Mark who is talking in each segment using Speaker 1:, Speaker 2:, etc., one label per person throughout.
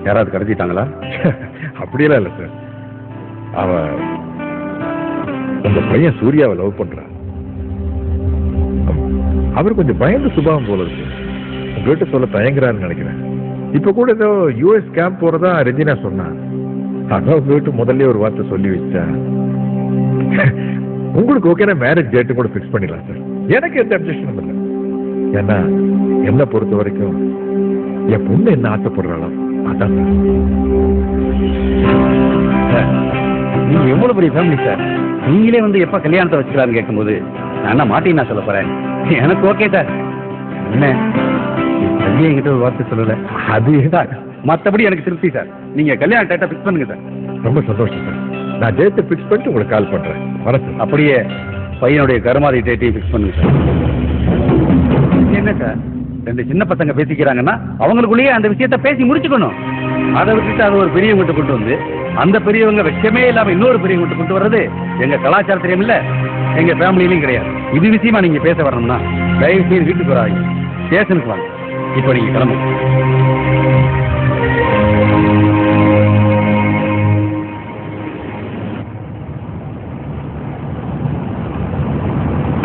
Speaker 1: யாராவது கடத்திட்டாங்களா?
Speaker 2: அப்படியெல்லாம் இல்லை சார். அவன் உங்க பையன் சூர்யாவை லவ் பண்றான். அவர் கொஞ்சம் பயந்து சுபாவம் போல இருக்கு. உங்ககிட்ட சொல்ல தயங்குறாருன்னு நினைக்கிறேன். இப்ப கூட ஏதோ யூஎஸ் கேம்ப் போறதா ரெஜினா சொன்னான். அதான் உங்ககிட்ட முதல்ல ஒரு வார்த்தை சொல்லி வச்சா உங்களுக்கு ஓகேனா மேரேஜ் டேட்டு கூட ஃபிக்ஸ் பண்ணிடலாம் சார். எனக்கு எந்த அப்ஜெக்ஷனும் இல்லை. ஏன்னா என்ன பொறுத்த வரைக்கும் என் பொண்ணு என்ன ஆசைப்படுறாளோ அதான்
Speaker 1: சார். நீங்க எவ்வளவு பெரிய ஃபேமிலி சார். நீங்களே வந்து எப்ப கல்யாணத்தை வச்சுக்கலான்னு கேட்கும்போது நான் என்ன மாட்டேன்னு சொல்ல போறேன். எனக்கு ஓகே சார். என்ன என்கிட்ட ஒரு வார்த்தை சொல்லல, அது சார். மற்றபடி எனக்கு திருப்தி சார். நீங்க கல்யாண டேட்டை ஃபிக்ஸ் பண்ணுங்க சார்.
Speaker 2: ரொம்ப சந்தோஷம் சார். நான் டேட்டை ஃபிக்ஸ் பண்ணிட்டு உங்களுக்கு கால் பண்றேன். வரேன் சார்.
Speaker 1: அப்படியே பையனுடைய கருமாதி டேட்டையும் ஃபிக்ஸ் பண்ணுங்க சார். என்ன சார், ரெண்டு சின்ன பசங்க பேசிக்கிறாங்கன்னா அவங்களுக்குள்ளேயே அந்த விஷயத்த பேசி முடிச்சுக்கணும். அதை விட்டுட்டு அதை ஒரு பெரியவங்கிட்ட கொண்டு வந்து அந்த பெரியவங்க வெச்சமே இல்லாம இன்னொரு பெரியவங்கிட்ட கொண்டு வர்றது எங்க கலாச்சாரத்திலையும் இல்ல, எங்க ஃபேமிலியிலையும் கிடையாது. இது விஷயமா நீங்க பேச வரணும்னா தயவு செய்து வீட்டுக்கு வராங்க, ஸ்டேஷனுக்கு வாங்க. இப்போ நீங்க கிளம்புங்க.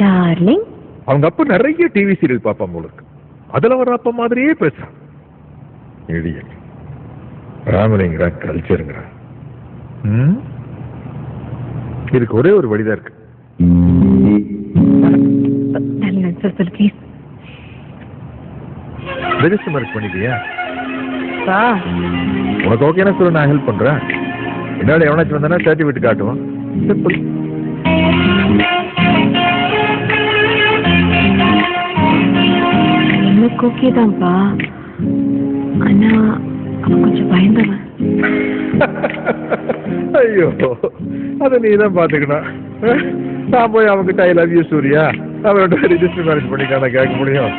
Speaker 3: டார்லிங்,
Speaker 2: அவங்க அப்பா நிறைய டிவி சீரியல் பார்ப்பான் போல இருக்கு. அதுல வர அப்பா மாதிரியே பேசுறான். இடியட். ராமலிங்கரா கல்ச்சருங்கிறா. இதுக்கு ஒரே ஒரு வழிதான் இருக்கு. ரெஜிஸ்டர் மேரேஜ் பண்ணிக்கியா? உனக்கு ஓகேனா சொல்ல, நான் ஹெல்ப் பண்றேன். என்னோட எவனாச்சும் வந்தானா சர்டிஃபிகேட் காட்டுவான்.
Speaker 3: எனக்கு ஓகே தான்ப்பா. ஆனா அவன் கொஞ்சம் பயந்தவன்.
Speaker 2: ஐயோ, அதை நீ தான் பாத்துக்கணும். நான் போய் அவன்கிட்ட ஐ லவ் யூ சூர்யா அவனோட ரெஜிஸ்டர் மேரேஜ் பண்ணிக்கான கேட்க முடியும்?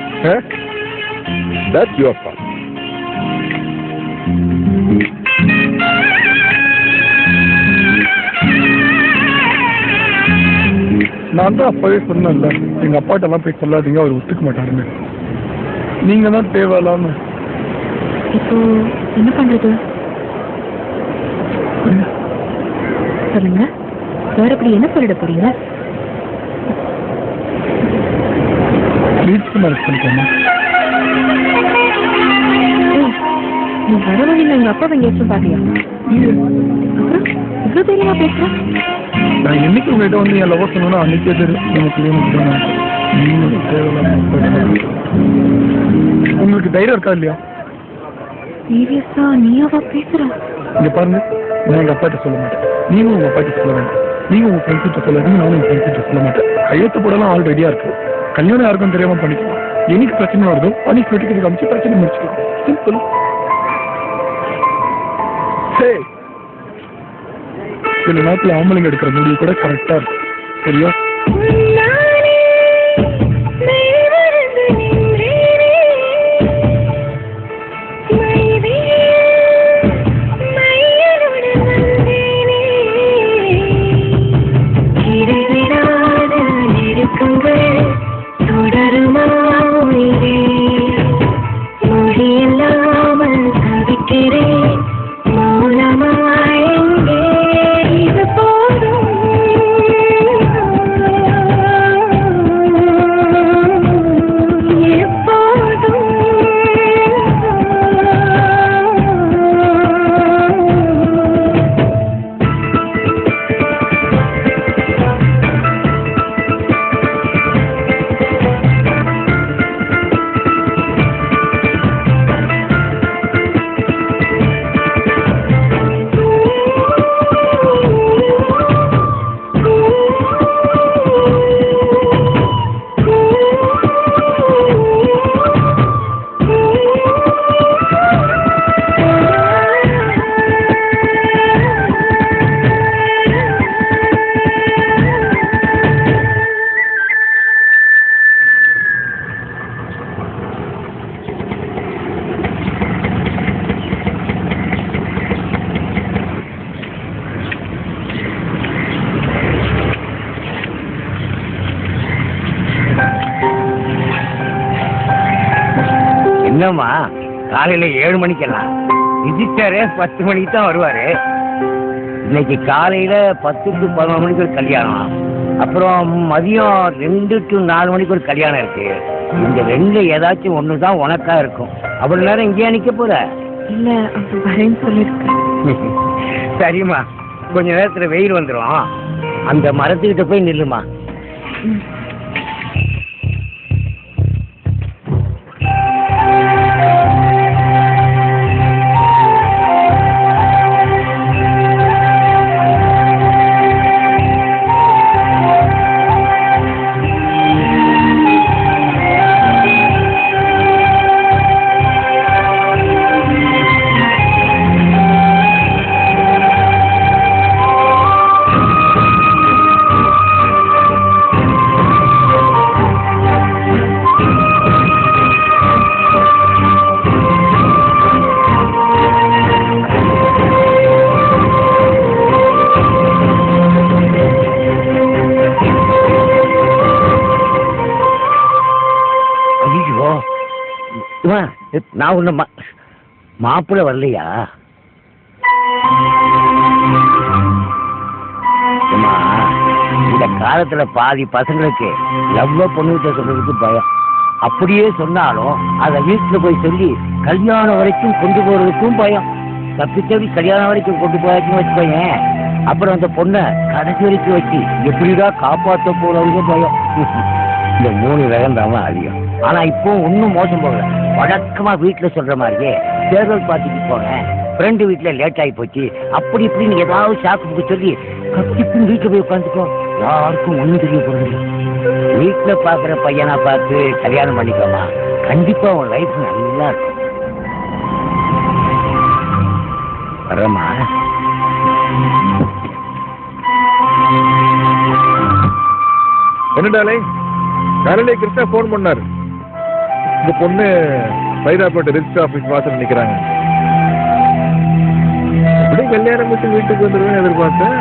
Speaker 2: That's your fault.
Speaker 4: நான் தான் அப்பவே சொன்னேன்ல, எங்க அப்பாட்டெல்லாம் போய் சொல்லாதீங்க, அவர் ஒத்துக்க மாட்டாருன்னு. நீங்க தான் தேவையில்லாம.
Speaker 3: இப்போ என்ன பண்றது சொல்லுங்க. வேற அப்படி என்ன சொல்லிட போறீங்க?
Speaker 4: மேரேஜ் பண்ணிக்கோமா?
Speaker 3: நீ வர வழியில் எங்க அப்பா எங்கேயாச்சும் பாத்தியா? இவ்வளவு தைரியமா பேசுறேன்.
Speaker 4: நான் என்னைக்கு உங்ககிட்ட வந்து என் லவர் சொன்னா அன்னைக்கே தெரியும் எனக்கு. உங்களுக்கு தைரியம் இருக்கா இல்லையா?
Speaker 3: சீரியஸா நீயாவா பேசுற?
Speaker 4: இங்க பாருங்க, நான் எங்க அப்பாட்ட சொல்ல மாட்டேன், நீங்களும் உங்க அப்பாட்ட சொல்ல வேண்டாம். நீங்க உங்க ஃப்ரெண்ட்ஸ்கிட்ட சொல்லாதீங்க, நானும் எங்க ஃப்ரெண்ட்ஸ்கிட்ட சொல்ல மாட்டேன். கையெழுத்து போடலாம் ஆல் ரெடியா இருக்கு. கல்யாணம் யாருக்கும் தெரியாம பண்ணிக்கலாம். எனக்கு பிரச்சனை வருதோ அன்னைக்கு வீட்டுக்கு காமிச்சு பிரச்சனை முடிச்சுக்கலாம். சிம்பிள். சில நேரத்தில் ஆம்பளைங்க எடுக்கிற முடிவு கூட கரெக்டா இருக்கும். சரியா?
Speaker 5: என்னம்மா காலையில 7 மணிக்கெல்லாம் விதிச்சாரு 10 மணிக்கு தான் வருவாரு. இன்னைக்கு காலையில 10 to 11 மணிக்கு ஒரு கல்யாணம், அப்புறம் மதியம் 2 to 4 மணிக்கு ஒரு கல்யாணம் இருக்கு. இந்த 2 ஏதாச்சும் ஒண்ணுதான் உனக்கா இருக்கும். அவ்வளவு நேரம் இங்கேயா நிக்க போற?
Speaker 3: இல்ல அவர் வரேன்னு சொல்லிருக்கேன்.
Speaker 5: சரிம்மா, கொஞ்ச நேரத்துல வெயில் வந்துடும், அந்த மரத்துக்கிட்ட போய் நில்லுமா. நான் ஒண்ணு மாப்பிள்ள வரலையா? இந்த காலத்துல பாதி பசங்களுக்கு லவ்வ பொண்ணு சொல்றதுக்கு பயம். அப்படியே சொன்னாலும் அதை வீட்டுல போய் சொல்லி கல்யாணம் வரைக்கும் கொண்டு போறதுக்கும் பயம். தப்பி கல்யாணம் வரைக்கும் கொண்டு போயாச்சுன்னு வச்சுக்கோங்க, அப்புறம் அந்த பொண்ணை கடைசி வரைக்கும் வச்சு எப்படிதான் காப்பாற்ற போறவங்க பயம். இந்த 3 ரகம் தான் அதிகம். ஆனா இப்போ ஒன்னும் மோசம் போகல. வழக்கமா வீட்டுல சொல்ற மாதிரியே தேர்தல் பார்ட்டிக்கு போனேன், ஃப்ரெண்டு வீட்டுல லேட் ஆகி போச்சு, அப்படி இப்படின்னு ஏதாவது சாக்கு சொல்லி கத்திப்புன்னு வீட்டுல போய் உட்காந்துக்கோ. யாருக்கும் ஒண்ணும் தெரிய போறது. வீட்டுல பாக்குற பையனா பார்த்து கல்யாணம் பண்ணிக்கோமா, கண்டிப்பா உன் லைஃப் நல்லா இருக்கும். வரமா?
Speaker 2: என்னடாலே காலையிலே கிருஷ்ணா போன் பண்ணாரு. இந்த பொண்ணு சைதாப்பேட்டை ரிஜிஸ்டர் ஆபீஸ் வாசல் நிக்கிறாங்க. எப்படி கல்யாணம் முடிச்சு வீட்டுக்கு வந்துருவேன்னு எதிர்பார்த்தேன்.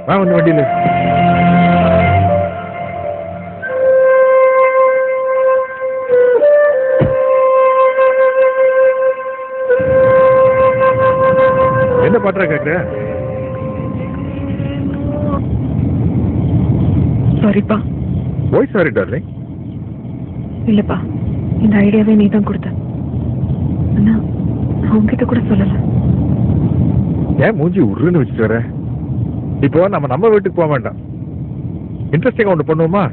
Speaker 2: வா வந்து வண்டியில. என்ன பாட்டா கேக்குற?
Speaker 3: சாரிப்பா.
Speaker 2: ஓய் சாரி டார்லிங்.
Speaker 3: இல்லப்பா, இந்த ஐடியாவே நீ தான் கொடுத்த. ஆனா நான் உங்ககிட்ட கூட சொல்லல.
Speaker 2: ஏன் மூஞ்சி உருன்னு வச்சுட்டு வர? இப்போ நம்ம வீட்டுக்கு போக வேண்டாம், இன்ட்ரெஸ்டிங்கா ஒன்று பண்ணுவோமா?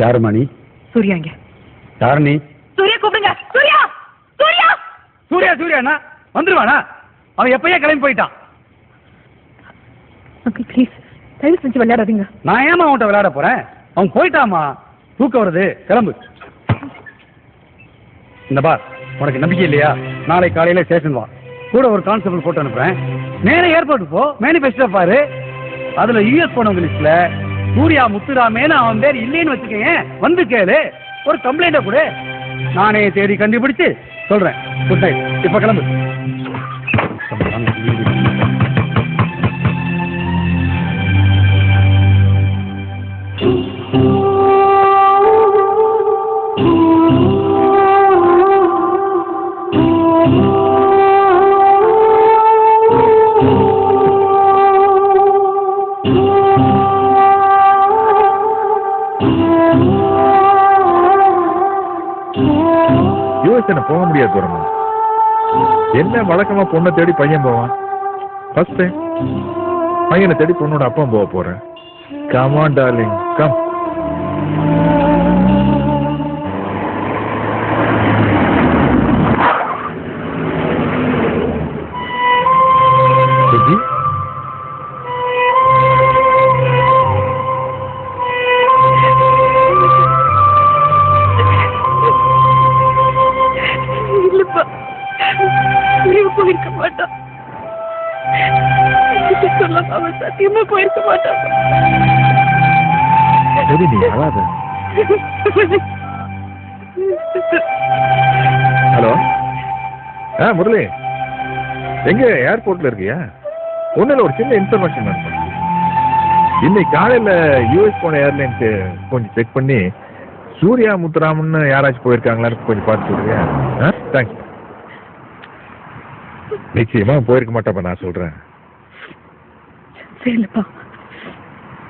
Speaker 1: யாரு மணி?
Speaker 3: சூர்யாங்க.
Speaker 1: யாரு நீ?
Speaker 3: சூர்யா கூப்பிடுங்க. சூர்யா சூர்யா
Speaker 1: சூர்யா சூர்யாண்ணா வந்துருவானா? அவன் எப்பயே கிளம்பி போயிட்டான்.
Speaker 3: அங்கிள் ப்ளீஸ் தயவு செஞ்சு விளையாடாதீங்க.
Speaker 1: நான் ஏமா அவன்கிட்ட விளையாட போறேன்? அவன் போயிட்டாமா, தூக்கம் வருது, கிளம்பு. இந்த பார், உனக்கு நம்பிக்கை இல்லையா? நாளை காலையில ஸ்டேஷன் வா, கூட ஒரு கான்ஸ்டபிள் போட்டு அனுப்புறேன். நேரே ஏர்போர்ட் போ, மேனிஃபெஸ்டோ பாரு, அதுல யூஎஸ் போனவங்க லிஸ்ட்ல சூர்யா முத்துராமேன்னு அவன் பேர் இல்லைன்னு வச்சுக்கேன், வந்து கேளு, ஒரு கம்ப்ளைண்ட கொடு, நானே தேடி கண்டுபிடிச்சு சொல்றேன். குட் நைட், இப்ப கிளம்பு.
Speaker 2: போக முடியாது தூரமா. என்ன வழக்கமா பொண்ணை தேடி பையன் போவான், ஃபர்ஸ்ட் டைம் பையனை தேடி பொண்ணோட அப்பா போக போறேன். Come on darling, come.
Speaker 3: இல்லப்பா, சூர்யா போயிருக்க மாட்டான். சொல்லாம அவன் சத்தியமா போயிருக்க மாட்டான்.
Speaker 2: சரி, நீ அழாத. ஹலோ, முரளி, எங்க ஏர்போர்ட்ல இருக்கியா? ஒண்ணுல ஒரு சின்ன இன்ஃபர்மேஷன் வேணும். இன்னைக்கு காலையில யூஎஸ் போன ஏர்லைன்ஸ் கொஞ்சம் செக் பண்ணி சூர்யா முத்துராமன் யாராச்சும் போயிருக்காங்களான்னு கொஞ்சம் பார்த்து சொல்றியா? தேங்க்ஸ். நிச்சயமா போயிருக்க மாட்டேப்ப, நான் சொல்றேன்.
Speaker 3: இல்லப்பா,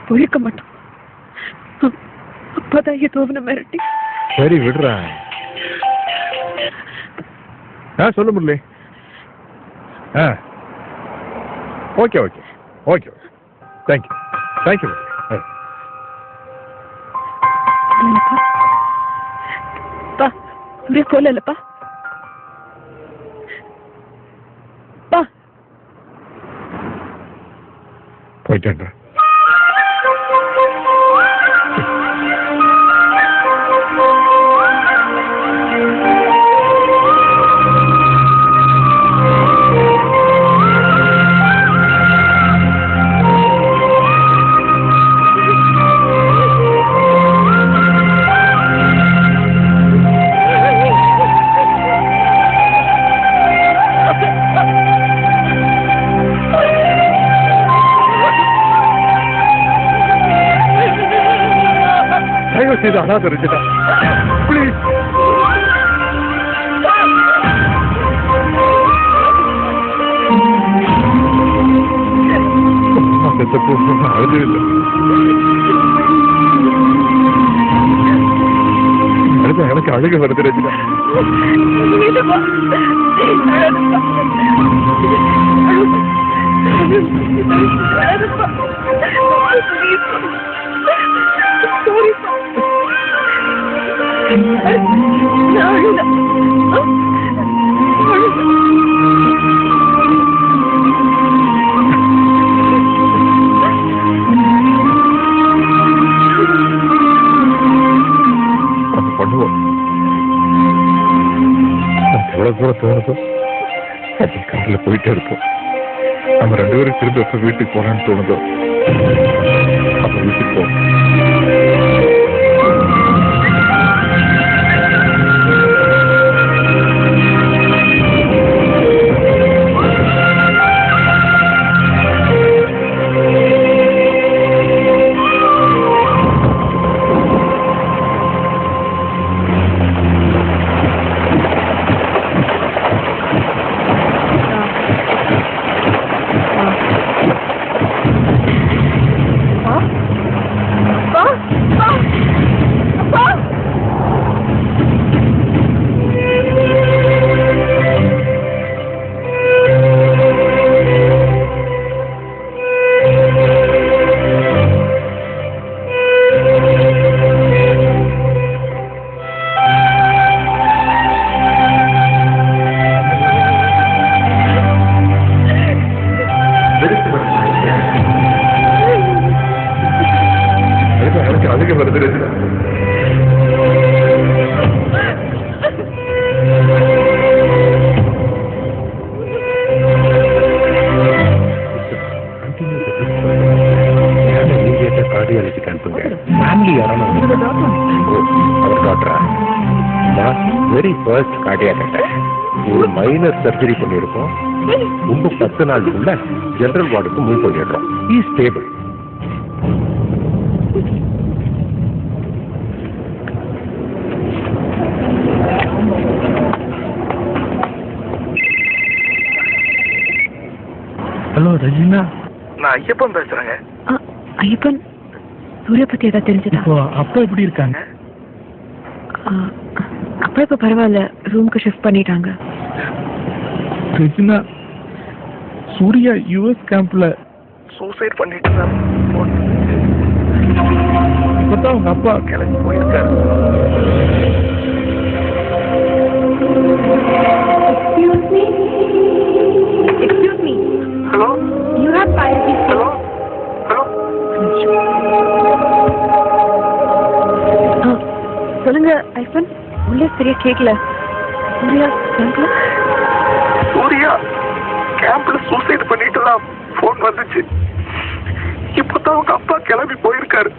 Speaker 3: போயிருக்க மாட்டான். அப்பதான் ஏதோ மிரட்டி.
Speaker 2: சரி, விடுறா. சொல்லு Murali. Okay okay okay, thank you thank you.
Speaker 3: போலப்பா,
Speaker 2: போயிட்டேன். செய்து அனாத ரஞ்சிதா, ப்ளீஸ். அழுது இல்லை, அழுத எனக்கு அழுக வருது ரஞ்சிதா. பண்ணுவோம். எவ்வளவு தூரம் தோணுதோ அப்படி காரில் போயிட்டே இருப்போம். நம்ம 2 பேரும் திரும்ப எப்ப வீட்டுக்கு போனான்னு தோணுதோ அப்ப வீட்டுக்கு போவோம். Very first cardiac attack. ஒரு மைனர் சர்ஜரி பண்ணியிருக்கோம். ரொம்ப 10 நாளுக்குள்ள ஜெனரல் வார்டுக்கு மூவ் பண்ணிடுறோம். இ ஸ்டேபிள்.
Speaker 4: ஹலோ ரஜினா, நான் ஐயப்பன் பேசுறேங்க.
Speaker 3: ஐயப்பன், சூர்யா பத்தி ஏதாவது தெரிஞ்சதா?
Speaker 4: இப்போ அப்பா எப்படி இருக்காங்க?
Speaker 3: அப்பா இப்ப பரவாயில்ல, ரூமுக்கு ஷிஃப்ட் பண்ணிட்டாங்க.
Speaker 4: ரஜினா, சூர்யா யூஎஸ் கேம்ப்ல சூசைட் பண்ணிட்டு இப்பதான் அவங்க அப்பா கிளம்பி போயிருக்காரு.
Speaker 3: Excuse me.
Speaker 4: Hello?
Speaker 3: You have priority.
Speaker 4: Hello? Hello?
Speaker 3: சொல்லுங்க ஐயப்பன், உள்ள சரியா கேட்கல. சூர்யா கேம்ப்ல
Speaker 4: சூர்யா கேம்ப்ல சூசைட் பண்ணிட்டுலாம் போன் வந்துச்சு. இப்பதான் அவங்க அப்பா கிளம்பி போயிருக்காரு.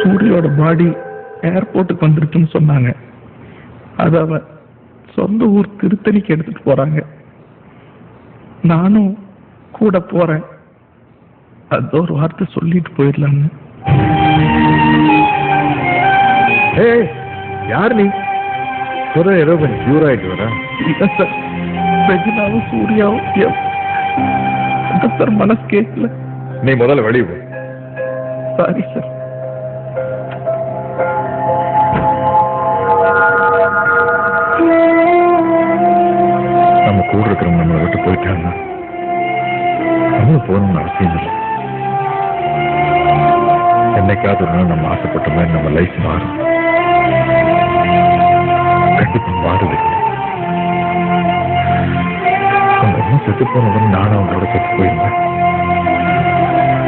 Speaker 4: சூரியோட பாடி ஏர்போர்ட்டுக்கு வந்துருச்சுன்னு சொன்னாங்க. அது அவன் சொந்த ஊர் திருத்தணிக்கு எடுத்துட்டு போறாங்க. நானும் கூட போறேன். அது ஒரு வார்த்தை சொல்லிட்டு போயிடலான்னு.
Speaker 2: யார் நீ சொல்ற? ஏதோ கொஞ்சம் கியூர் ஆயிட்டு வர.
Speaker 4: இல்ல சார், ரெஜினாவும் சூர்யாவும் சார் மனசு கேட்கல.
Speaker 2: நீ முதல்ல வெளியே போ.
Speaker 4: Sorry sir.
Speaker 2: நம்ம கூட இருக்கிறவங்க நம்மளை விட்டு போயிட்டாங்கன்னா நம்மளும் போகணும்னு அவசியம் இல்லை. என்னைக்காவது ஒரு நாள் நம்ம ஆசைப்பட்ட மாதிரி நம்ம லைஃப் மாறும். கண்டிப்பா மாறுது. அவங்க அம்மா செத்து போனதும் நானும் அவங்களோட செத்து போயிருந்தேன்.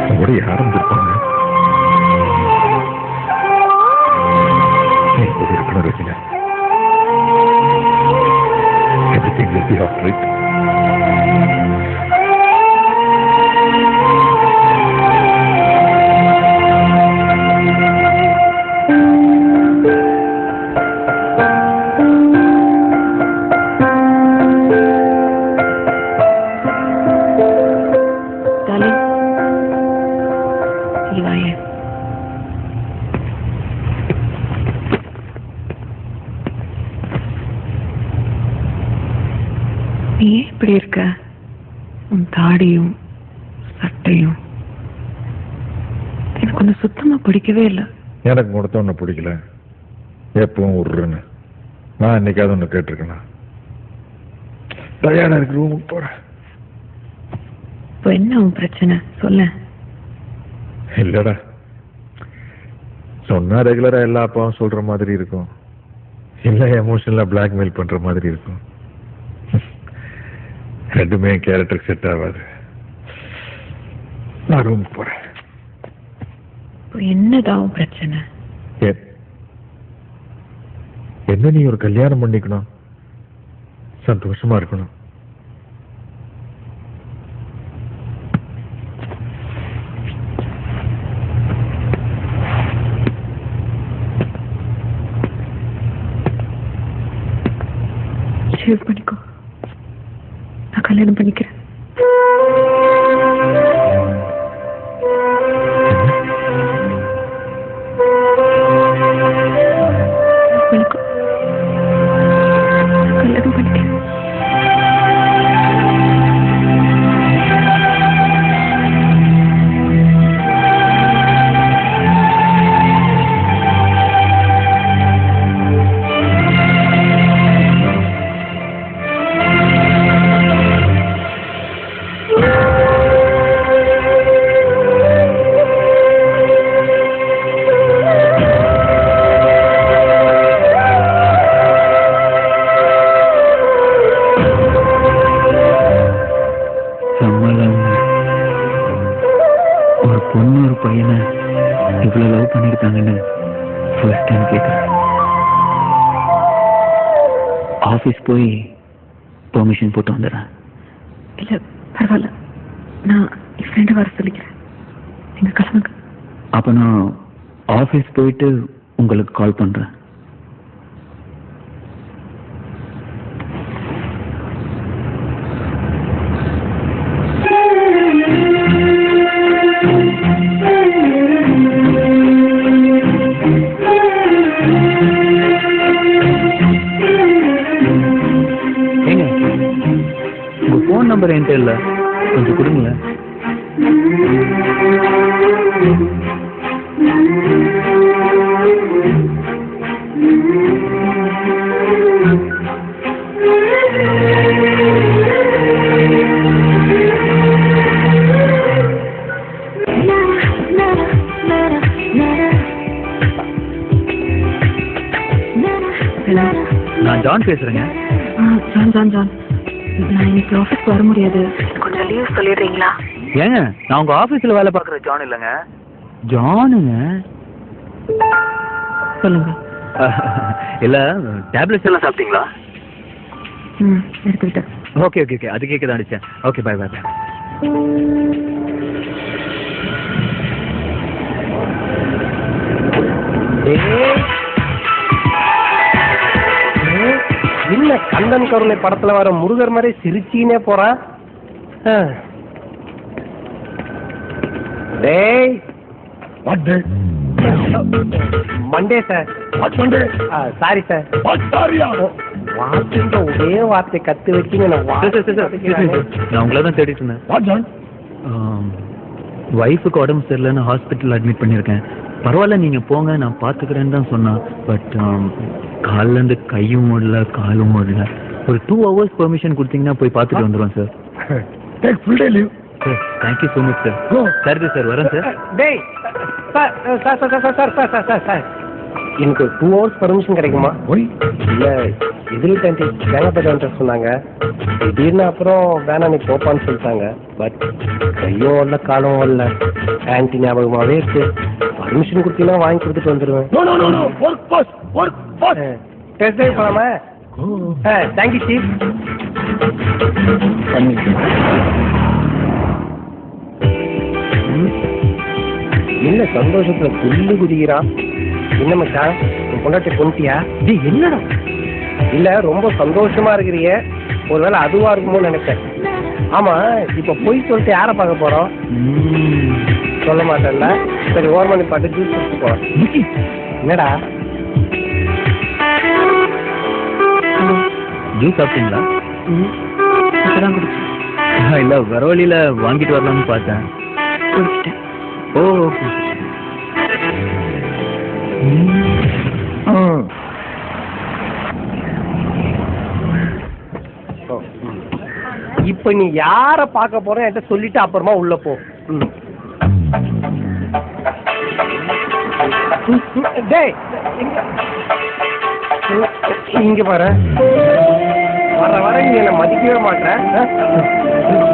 Speaker 2: அவங்களோட யாரும் இருப்பாங்க. நீ கூட இருக்கணும் Rajina. Everything will be all right.
Speaker 3: Darling, here I am. நீ இப்படி இருக்க? உன் தாடியும் சட்டையும் எனக்கு ஒன்று சுத்தமா பிடிக்கவே இல்லை.
Speaker 2: எனக்கு கொடுத்த ஒன்று பிடிக்கல. எப்பவும் விடுறேன்னு நான் இன்னைக்காவது ஒன்று கேட்டிருக்கேனா? தயாரா இருக்கு. ரூமுக்கு போறேன்.
Speaker 3: இப்போ என்ன உன் பிரச்சனை சொல்ல?
Speaker 2: இல்லடா, சொன்னா ரெகுலரா எல்லா அப்பாவும் சொல்ற மாதிரி இருக்கும். இல்ல எமோஷனலா பிளாக்மெயில் பண்ற மாதிரி இருக்கும். ரெண்டுமே கேரக்டருக்கு செட் ஆகாது. நான் ரூமுக்கு போறேன்.
Speaker 3: இப்போ என்னதான் உன் பிரச்சனை?
Speaker 2: என்ன, நீ ஒரு கல்யாணம் பண்ணிக்கணும், சந்தோஷமா இருக்கணும்.
Speaker 3: ஷேவ் பண்ணிக்கோ, நான் கல்யாணம் பண்ணிக்கிறேன். பண்ணிக்கோ, கல்யாணம் பண்ணிக்கிறேன். ஒரு பொண்ணு ஒரு பையனை இவ்வளவு லவ் பண்ணிருக்காங்கன்னு ஃபர்ஸ்ட் டைம் கேட்குறேன். ஆஃபீஸ் போய் பெர்மிஷன் போட்டு வந்துடுறேன். இல்லை பரவாயில்ல, நான் என் ஃப்ரெண்டை வர சொல்லிக்கிறேன். நீங்கள் கிளம்புங்க. அப்போ நான் ஆஃபீஸ் போயிட்டு உங்களுக்கு கால் பண்ணுறேன். ஃபோன் நம்பர் என்கிட்ட இல்லை, கொஞ்சம் கொடுங்களேன். ஹலோ, நான் ஜான் பேசுறேங்க.
Speaker 6: ஜான் ஜான் ஜான், நான் இன்னைக்கு ஆஃபீஸ்க்கு வர முடியாது, கொஞ்சம் லீவ் சொல்லிடுறீங்களா?
Speaker 3: ஏங்க, நான் உங்க ஆபீஸ்ல வேலை பார்க்குற ஜான் இல்லைங்க. ஜானுங்க.
Speaker 6: சொல்லுங்க.
Speaker 3: இல்ல, டேப்லெட்ஸ் எல்லாம் சாப்பிட்டீங்களா?
Speaker 6: எடுத்துக்கிட்டேன்.
Speaker 3: ஓகே ஓகே ஓகே, அது கேட்க தான் அடிச்சேன். Okay, bye bye bye.
Speaker 5: இல்ல, கந்தன் கருணை படத்துல வர முருகர் மாதிரி சிரிச்சினே போறான். டேய்,
Speaker 4: what day?
Speaker 5: Monday sir.
Speaker 4: What Monday?
Speaker 5: Sorry sir.
Speaker 4: What சாரியா?
Speaker 5: வார்த்தைன்ற ஒரே வார்த்தை கத்து வச்சுங்க.
Speaker 3: நான் உங்களை தான் தேடிட்டு இருந்தேன்.
Speaker 4: What John?
Speaker 3: ஒய்ஃபுக்கு உடம்பு சரியில்லைன்னு ஹாஸ்பிட்டல் அட்மிட் பண்ணியிருக்கேன். பரவாயில்ல, நீங்கள் போங்க, நான் பார்த்துக்கிறேன்னு தான் சொன்னான். பட் காலிலேருந்து கையும் ஓடல, காலும் ஓடல. ஒரு 2 hours பெர்மிஷன் கொடுத்தீங்கன்னா போய் பார்த்துட்டு வந்துடுவோம் sir.
Speaker 4: Take full day leave.
Speaker 3: Sir, thank you so much sir.
Speaker 4: Go.
Speaker 3: சரி சார், வரேன் சார்.
Speaker 5: டேய் sir sir sir sir sir sir sir sir sir, எனக்கு ஒரு 2 hours பர்மிஷன் கிடைக்குமா?
Speaker 4: ஒய்
Speaker 5: இல்ல, எதிரில் டேண்டி தேங்காய் சொன்னாங்க. திடீர்னு அப்புறம் வேணாம் நீ போப்பான்னு சொல்லிட்டாங்க. பட் கையும் வரல, காலும் வரல, ஆன்டி ஞாபகமாகவே இருக்கு. பர்மிஷன் கொடுத்தீங்கன்னா வாங்கி கொடுத்துட்டு வந்துடுவேன்.
Speaker 4: No no no no, work fast, work fast.
Speaker 5: Test drive பண்ணலாமா? Thank you chief. என்ன சந்தோஷத்துல புல்லு குதிக்கிறான்? என்ன மச்சான், உன் பொண்டாட்டி கொண்டுட்டியா?
Speaker 3: என்னடா?
Speaker 5: இல்ல, ரொம்ப சந்தோஷமா இருக்கிறிய, ஒருவேளை அதுவா இருக்குமோ நினைச்சேன். ஆமா, இப்ப போய் சொல்லிட்டு யாரை பார்க்க போறோம்? சொல்ல மாட்டேன்ல. சரி, ஓரமணி பாட்டு ஜூஸ் குடிச்சு போறோம். என்னடா
Speaker 3: ஜூஸ் சாப்பிட்டீங்களா?
Speaker 6: இப்பதான் குடிச்சேன்.
Speaker 3: இல்லை, வர வழியில் வாங்கிட்டு வரலாம்னு பார்த்தேன்.
Speaker 6: குடிச்சிட்டேன்.
Speaker 3: ஓ, ஓகே.
Speaker 5: இப்ப நீ யார பார்க்க போற என்கிட்ட சொல்லிட்டு அப்புறமா உள்ள போ. டேய், இங்க பாரு, வர வர நீ என்ன மதிக்கவே மாட்டேன்.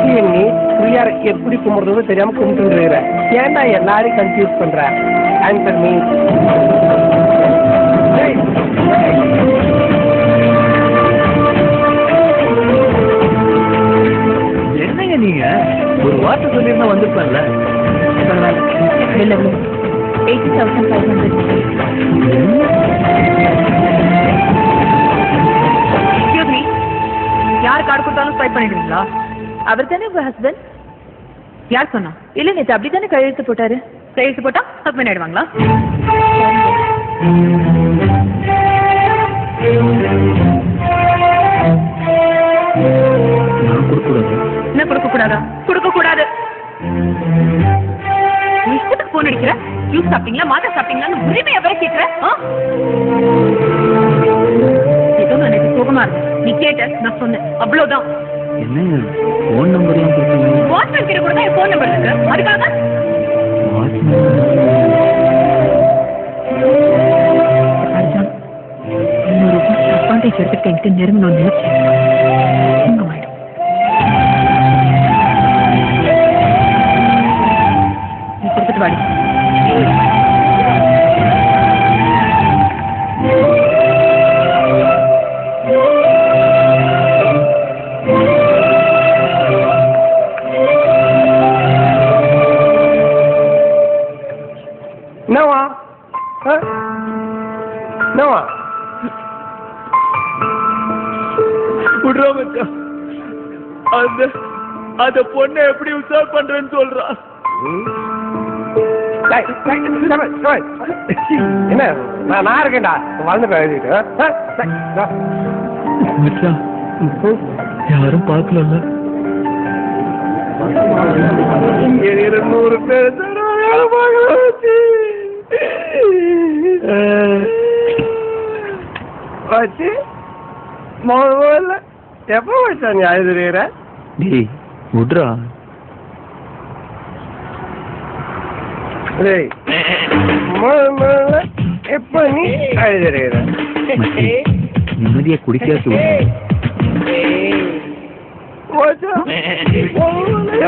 Speaker 5: நீ பிரியார எப்படி கும்பிடுறது தெரியாம கும்பிட்டு இருக்கிற. ஏன்டா எல்லாரையும் கன்ஃபியூஸ் பண்ற? Answer me.
Speaker 3: என்னங்க நீங்க ஒரு வார்த்தை சொல்லியிருந்தா வந்திருப்பேன்ல.
Speaker 6: இல்ல, 80,500. எக்ஸ்கியூஸ் மீ, யார் கார்டு கொடுத்தாலும் ஸ்வைப் பண்ணிடுவீங்களா? அவர் தானே உங்க ஹஸ்பண்ட்? யார் சொன்னா? இல்ல, நேற்று அப்படி தானே கையெழுத்து போட்டாரு. கையெழுத்து போட்டா ஹஸ்பண்ட் ஆயிடுவாங்களா? என்ன கொடுக்க கூடாதா? கொடுக்க கூடாது. இஷ்டத்துக்கு போன் அடிக்கிற. ஜூஸ் சாப்பிட்டீங்களா, மாத்திரை சாப்பிட்டீங்களான்னு உரிமையை வரை கேட்கிற. ஏதோ நான் எனக்கு சுகமா இருக்கு, நீ கேட்ட, நான் சொன்னேன், அவ்வளவுதான்.
Speaker 3: என்னங்க ஃபோன் நம்பர்லாம் கொடுத்தீங்க?
Speaker 6: வாட்ஸ்அப் கிட்ட கூட தான் என் ஃபோன் நம்பர் இருக்கு. அதுக்காக இன்னொரு அட்வான்டேஜ் எடுத்துட்டு என்கிட்ட நெருங்கணும்னு நினைச்சேன். உங்கமாயிடும். நீ கொடுத்துட்டு வாடி.
Speaker 5: என்னவா? என்னவா?
Speaker 3: அந்த பொண்ணை எப்படி உசார் பண்றேன்னு சொல்றா.
Speaker 5: என்ன நான் இருக்கேன்டா, வளர்ந்து எழுதிட்டு.
Speaker 3: யாரும் பார்க்கல.
Speaker 7: 100 பேர் வச்சு முதல்ல எப்போ வச்சா நீ அழுதுறீர?
Speaker 3: டேய் விட்றா.
Speaker 7: முதல்ல எப்ப நீ அழுதுறீர?
Speaker 3: நிம்மதியா குடிக்காச்சு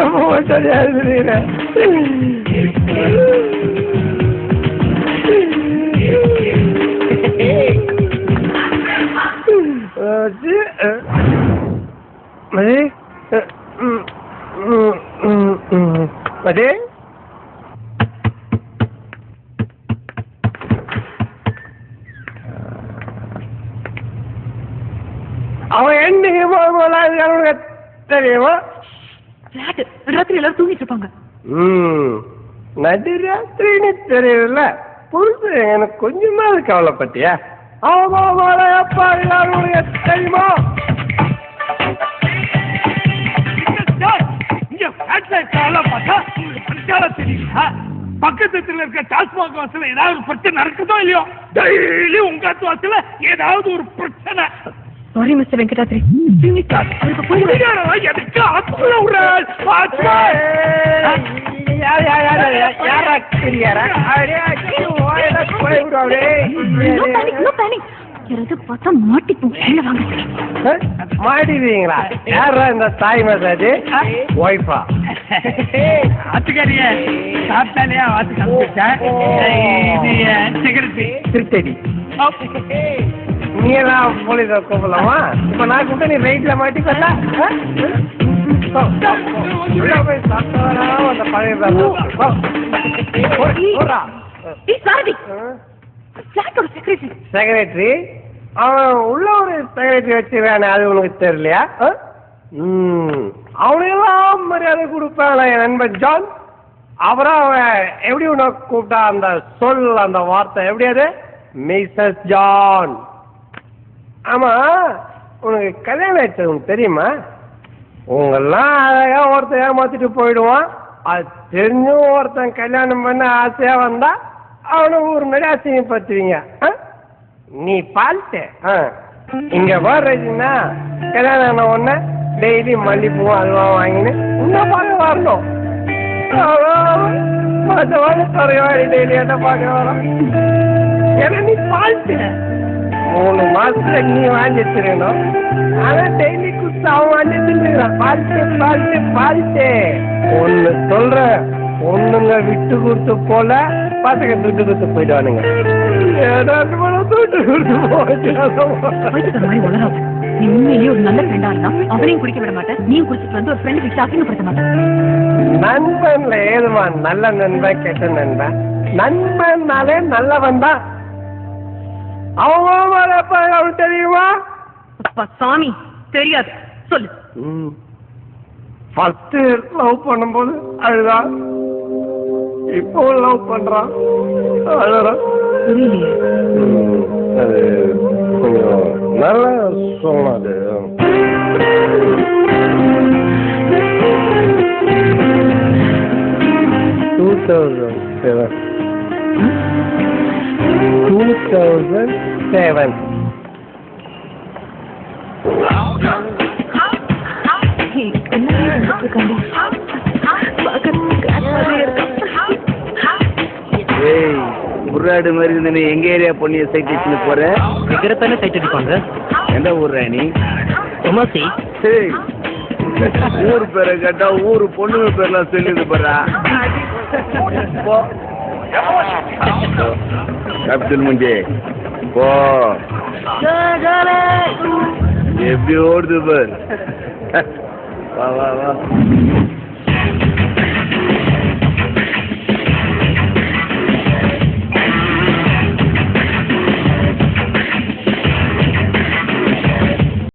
Speaker 7: எப்போ வச்சா நீ அழுதுறீர? அவன் என்னைக்கு போக தெரியுமா?
Speaker 6: ராத்திரி எல்லாரும் தூங்கிட்டு இருப்பாங்க.
Speaker 7: நடுராத்திரின்னு தெரியல. புரிஞ்சு எனக்கு கொஞ்சமாவது கவலைப்பட்டியா? அப்பா எல்லாரும் தெரியுமா?
Speaker 8: பக்கத்துல இருக்க டாஸ்மாக் வாசல ஏதாவது ஒரு பிரச்சனை நடக்குதோ இல்லையோ, டெய்லி உங்க வாசல ஏதாவது ஒரு பிரச்சனை.
Speaker 6: Sorry mister Venkatadri.
Speaker 7: மாட்டிடுவீங்களா? யாரா இந்த தாய் மசாஜ் ஒய்ஃபா?
Speaker 8: ஆத்துக்காரிய சாப்பிட்டாலையா வாத்து செக்ரட்டரி.
Speaker 7: நீ எல்லாம் போலீஸ கூப்பிடலாமா? இப்ப நான் கூப்பிட்ட நீ ரைட்ல மாட்டிக்கல. செக்ரட்டரி அவன் உள்ள ஒரு செக்ரட்டரி வச்சிருக்கானே, அது உனக்கு தெரியலையா? அவனையெல்லாம் மரியாதை கொடுப்பான் என் நண்பன் ஜான். அப்புறம் அவன் எப்படி உனக்கு கூப்பிட்டா அந்த சொல், அந்த வார்த்தை எப்படி? அது மிஸ்ஸஸ் ஜான். ஆமா, உனக்கு கல்யாணம் ஆயிடுச்சு உனக்கு தெரியுமா? உங்கெல்லாம் அழகா ஒருத்தன் ஏமாத்திட்டு போயிடுவான். அது தெரிஞ்சும் ஒருத்தன் கல்யாணம் பண்ண ஆசையா வந்தா அவனை ஒரு முன்னாடி அசிங்கப்படுத்துவீங்க. நீ பால்ட்ட இங்க வர்றதுன்னா கல்யாணம் ஆன உடனே டெய்லி மல்லிப்பூவும் அதுவா வாங்கின்னு இன்னும் பார்க்க வரணும். டெய்லி என்ன பார்க்க வரோம்? ஏன்னா நீ பால்ட்ட 3 மாசத்துல நீ வாங்கி வச்சிருக்கணும். ஆனா டெய்லி குத்து அவன் வாங்கி வச்சிருக்கான். பால்ட்டு ஒண்ணு சொல்ற, பொண்ணுங்க விட்டு கொடுத்து போல பசங்க துட்டு கொடுத்து போயிடுவானுங்க.
Speaker 6: நீ உண்மையிலேயே ஒரு நல்ல ஃப்ரெண்டா இருந்தா அவனையும் குடிக்க விட மாட்டேன், நீயும் குடிச்சிட்டு வந்து ஒரு ஃப்ரெண்ட் விட்டு அசிங்கப்படுத்த மாட்டேன்.
Speaker 7: நண்பன்ல ஏதுமா நல்ல நண்பன் கெட்ட நண்பன்? நண்பன்னாலே நல்லவன் தான். அவன் தெரியுமா?
Speaker 6: சாமி தெரியாது, சொல்லு.
Speaker 7: ஃபர்ஸ்ட் லவ் பண்ணும்போது அழுதான், இப்போ லவ் பண்றான் அழுறான்.
Speaker 6: புரியலையே.
Speaker 7: அது கொஞ்சம் நல்லா சொன்னாது.
Speaker 1: முர்ராடு மாதிரி இருந்த எங்க ஏரியா பொண்ணிய சைட் அடிச்சுன்னு போற?
Speaker 3: எங்கத்தானே சைட் அடிப்பாங்க.
Speaker 1: எந்த ஊர்ரா நீ?
Speaker 3: சொமாசி.
Speaker 1: ஊர் பேரை கேட்டா ஊரு பொண்ணுங்க பேர்லாம் சொல்லிட்டு போறா. கேப்டன் முஞ்சே போ, எப்படி ஓடுது பார். வா வா வா.